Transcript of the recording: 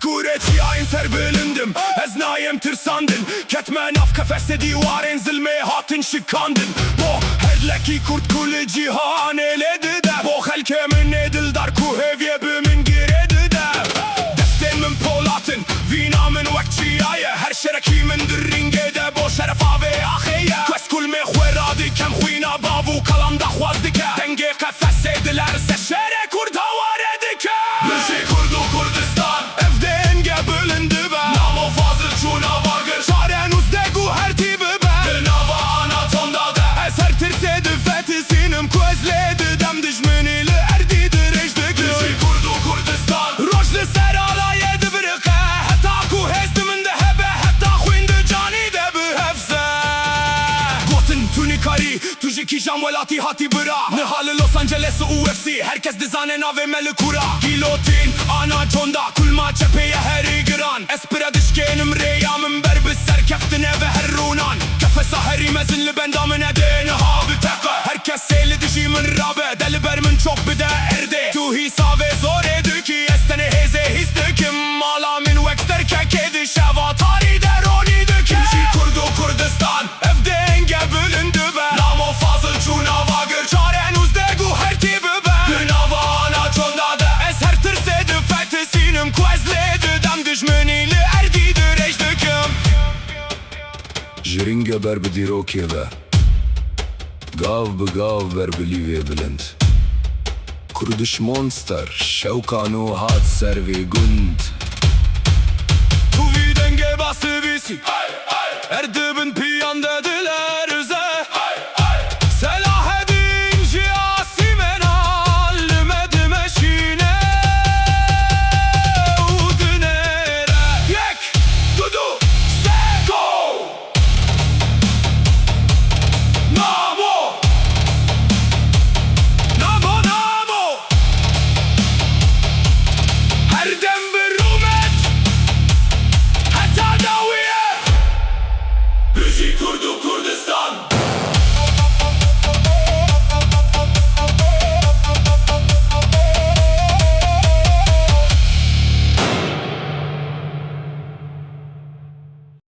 Kureci ayin ser bilindim Ez nayem tirsandin Ketme naf kefeste divarên zilmê hatin şikandin Bo herdlekî kurt kulê cîhan eledi de Bo xelkê min ê dildar ku hêviye bi min girêdi de Destên min polatin Vîna min wek çiyaye Her şerekî min di ringê de Bo şerefa vê axêye Kes kulmê xwe radikem Xwîna bav û kalan da xwaz dike Dengê qefesê diler se şerê kurd hawarê dike Bijî Kurd û Kurdistan Ev dengê bilind dibe Namo fazil çûna vagir Çare nûz deg û hertî bibe Di nava Anatonda de Ez her tirsê di fetisînim Ku ez lê didem dijminî li erdî dirêj dikim Bijî Kurd û Kurdistan Roj li ser alayê dibiriqe Heta ku hêz di min de hebe Heta xwîn di canî de bihefze Gotin tu nikarî Tu jî kîjan welatî hatî bira Niha li Los Angeles û UFC Herkes dizane navê me li kura Gîlotîn, Anaconda Kulma çepeye herî giran Ez pire dişkênim rêya min ber bi ser keftine ve her rûnan Kefesa herî mezin li benda min edê niha bi teqe Herkes sêli dijî min rabe Deli ber min çok bide erdê Tu hîsa vê zorê dikî Ez tenê hêzê hîs dikim Mala min wek sterkekê di şeva tarî deronî dike Bijî Kurd û Kurdistan Ev dengê bilind dibe Namo fazil çûna vagir Çare nûz deg û hertî bibe Di nava Anaconda de Ez her tirsê di fetisînim Ku ez lê didem dijminî li erdî dirêj dikim Ji ringê ber bi dîrokê ve Gav bi gav ber bi lîvê bilind Kurdiş monster Şewkan û hat ser vê gund Tu vî dengê basî vîsî Er dibin piyan dediler üze Selahedin jî Asîmena Li me dimeşîne û dinêre Yek, du du, se, go Namo Namo, namo Her dem bir rûmet Heta dawiye Bijî Kurd û Kurdistan